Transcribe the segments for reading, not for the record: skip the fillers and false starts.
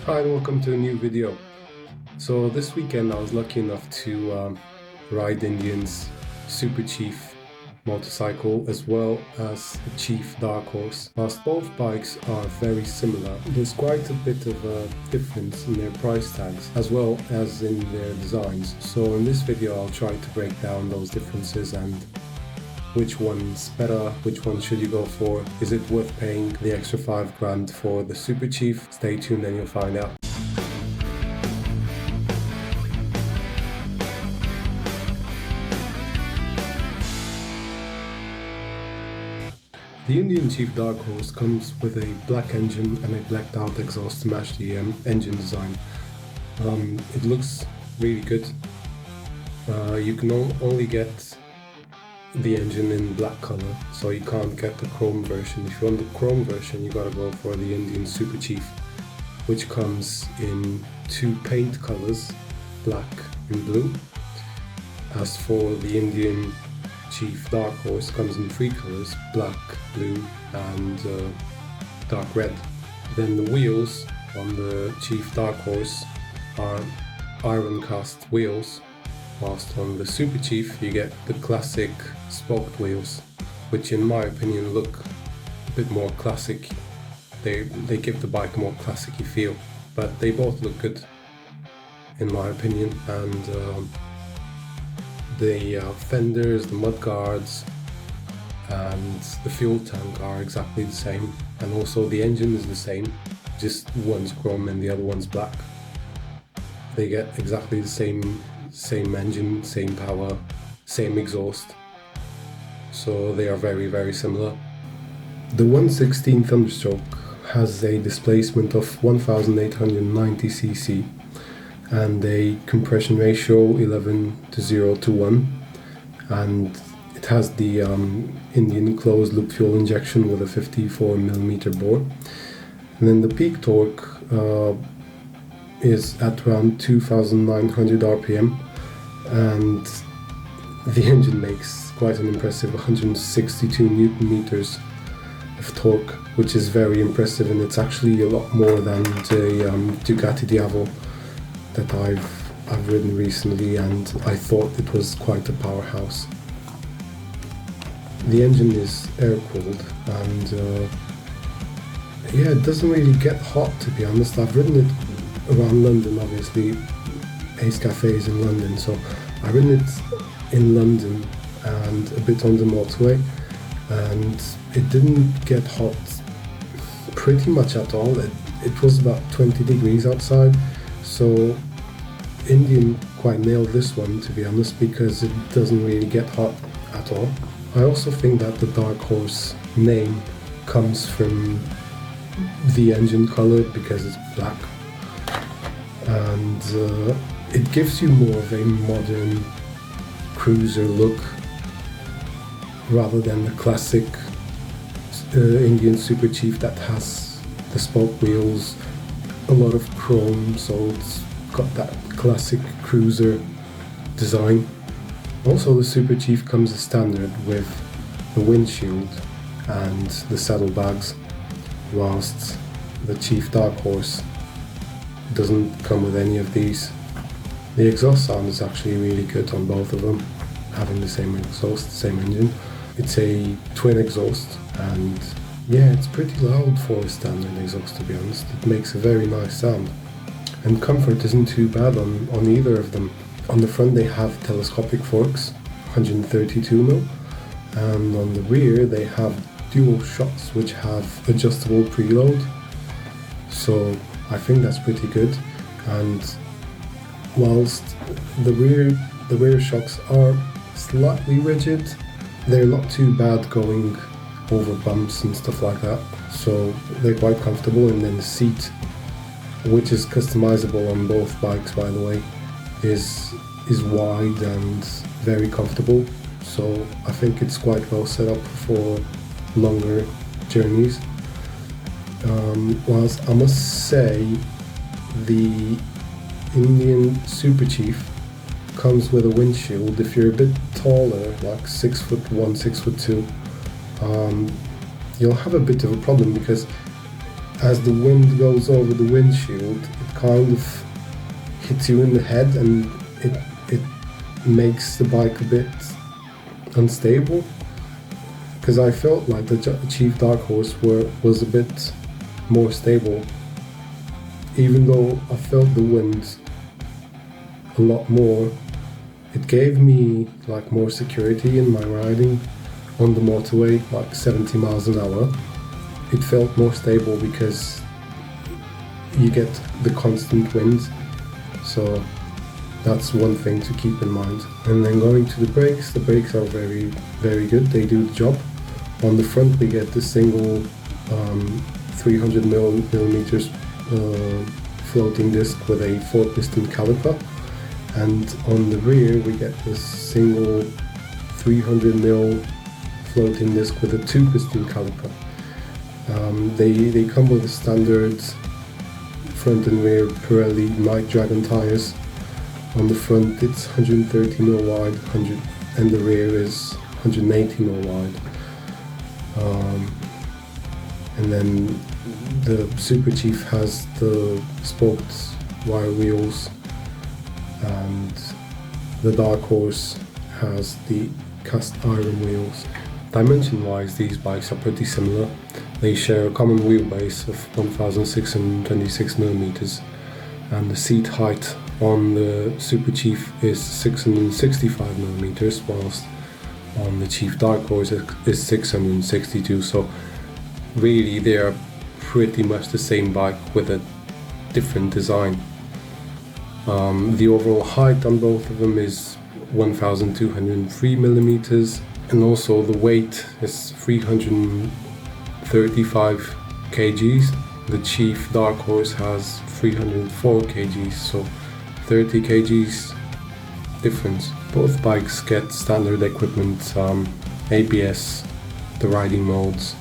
Hi and welcome to a new video. So this weekend I was lucky enough to ride Indian's Super Chief motorcycle as well as the Chief Dark Horse. Whilst both bikes are very similar, there's quite a bit of a difference in their price tags as well as in their designs. So in this video I'll try to break down those differences and which one's better, which one should you go for, is it worth paying the extra $5 for the Super Chief? Stay tuned and you'll find out. The Indian Chief Dark Horse comes with a black engine and a blacked out exhaust to match the engine design. It looks really good. You can only get the engine in black color, so you can't get the chrome version. If you want the chrome version, you gotta go for the Indian Super Chief, which comes in two paint colors, black and blue. As for the Indian Chief Dark Horse, comes in three colors, black, blue and dark red. Then the wheels on the Chief Dark Horse are iron cast wheels, whilst on the Super Chief you get the classic spoked wheels, which in my opinion look a bit more classic. They give the bike a more classic-y feel, but they both look good in my opinion. And the fenders, the mud guards and the fuel tank are exactly the same, and also the engine is the same, just one's chrome and the other one's black. They get exactly the same engine, same power, same exhaust, so they are very, very similar. The 116 Thunderstroke has a displacement of 1890 cc and a compression ratio 11:0:1, and it has the Indian closed loop fuel injection with a 54mm bore. And then the peak torque is at around 2,900 RPM, and the engine makes quite an impressive 162 Newton meters of torque, which is very impressive, and it's actually a lot more than the Ducati Diavolo that I've ridden recently, and I thought it was quite a powerhouse. The engine is air cooled, and yeah, it doesn't really get hot, to be honest. I've ridden it around London, obviously. Ace Cafe is in London, so I've ridden it in London and a bit on the motorway, and it didn't get hot pretty much at all. It was about 20 degrees outside, so Indian quite nailed this one, to be honest, because it doesn't really get hot at all. I also think that the Dark Horse name comes from the engine color, because it's black, and it gives you more of a modern cruiser look rather than the classic Indian Super Chief that has the spoke wheels, a lot of chrome, so it's got that classic cruiser design. Also, the Super Chief comes as standard with the windshield and the saddlebags, whilst the Chief Dark Horse doesn't come with any of these. The exhaust sound is actually really good on both of them, having the same exhaust, same engine. It's a twin exhaust, and yeah, it's pretty loud for a standard exhaust, to be honest. It makes a very nice sound, and comfort isn't too bad on either of them. On the front they have telescopic forks, 132mm, and on the rear they have dual shocks which have adjustable preload, so I think that's pretty good. And whilst the rear shocks are slightly rigid, they're not too bad going over bumps and stuff like that, so they're quite comfortable. And then the seat, which is customizable on both bikes, by the way, is wide and very comfortable, so I think it's quite well set up for longer journeys. Whilst I must say the Indian Super Chief comes with a windshield. If you're a bit taller, like 6'1", 6'2", you'll have a bit of a problem, because as the wind goes over the windshield, it kind of hits you in the head, and it makes the bike a bit unstable. Because I felt like the Chief Dark Horse was a bit more stable, even though I felt the wind a lot more. It gave me like more security in my riding on the motorway, like 70 miles an hour. It felt more stable because you get the constant wind, so that's one thing to keep in mind. And then going to the brakes are very, very good. They do the job. On the front we get the single 300 millimeters floating disc with a 4-piston caliper, and on the rear we get this single 300 mil floating disc with a 2-piston caliper. They come with the standard front and rear Pirelli Night Dragon tires. On the front it's 130 mil wide, and the rear is 180 mil wide. And then the Super Chief has the spoked wire wheels, and the Dark Horse has the cast iron wheels. Dimension wise, these bikes are pretty similar. They share a common wheelbase of 1626 millimeters, and the seat height on the Super Chief is 665 millimeters, whilst on the Chief Dark Horse is 662. So really they are pretty much the same bike with a different design. The overall height on both of them is 1203 millimeters, and also the weight is 335 kgs. The Chief Dark Horse has 304 kgs, so 30 kgs difference. Both bikes get standard equipment, ABS, the riding modes,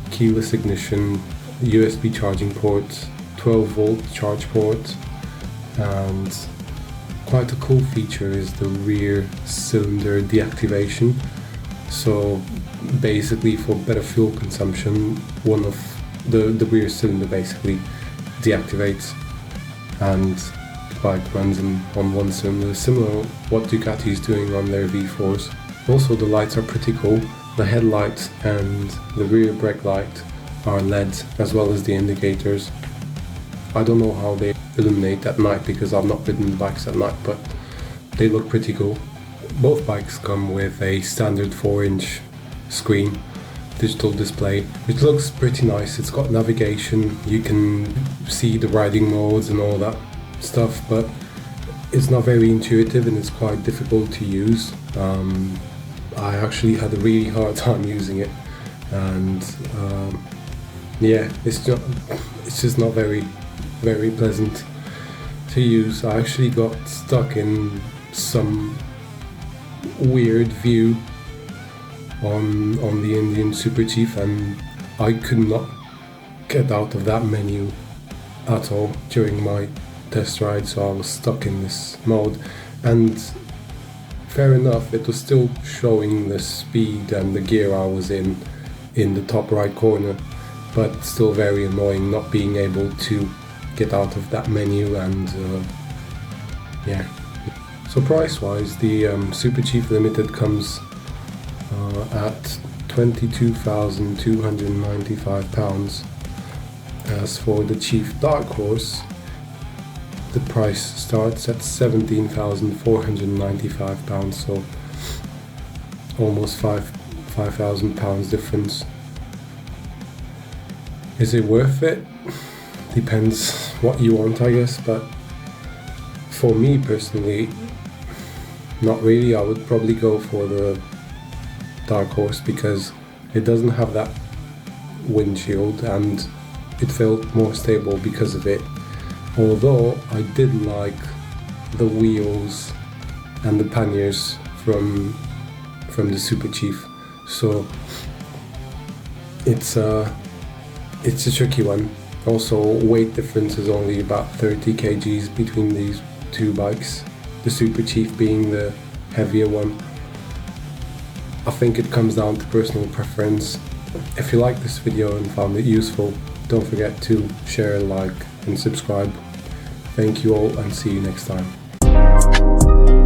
keyless ignition, USB charging port, 12-volt charge port, and quite a cool feature is the rear cylinder deactivation. So basically, for better fuel consumption, one of the rear cylinder basically deactivates, and the bike runs on one cylinder, similar to what Ducati is doing on their V4s. Also, the lights are pretty cool. The headlight and the rear brake light are LED, as well as the indicators. I don't know how they illuminate at night because I've not ridden the bikes at night, but they look pretty cool. Both bikes come with a standard 4-inch screen, digital display, which looks pretty nice. It's got navigation, you can see the riding modes and all that stuff, but it's not very intuitive and it's quite difficult to use. I actually had a really hard time using it, and yeah, it's just not very pleasant to use. I actually got stuck in some weird view on the Indian Super Chief, and I could not get out of that menu at all during my test ride, so I was stuck in this mode. And fair enough, it was still showing the speed and the gear I was in the top right corner, but still very annoying not being able to get out of that menu. And yeah. So price wise, the Super Chief Limited comes at £22,295. As for the Chief Dark Horse, the price starts at £17,495, so almost £5,000 difference. Is it worth it? Depends what you want, I guess, but for me personally, not really. I would probably go for the Dark Horse because it doesn't have that windshield and it felt more stable because of it. Although I did like the wheels and the panniers from the Super Chief, so it's a tricky one. Also, weight difference is only about 30 kgs between these two bikes, the Super Chief being the heavier one. I think it comes down to personal preference. If you like this video and found it useful, Don't forget to share, like, and subscribe. Thank you all, and see you next time.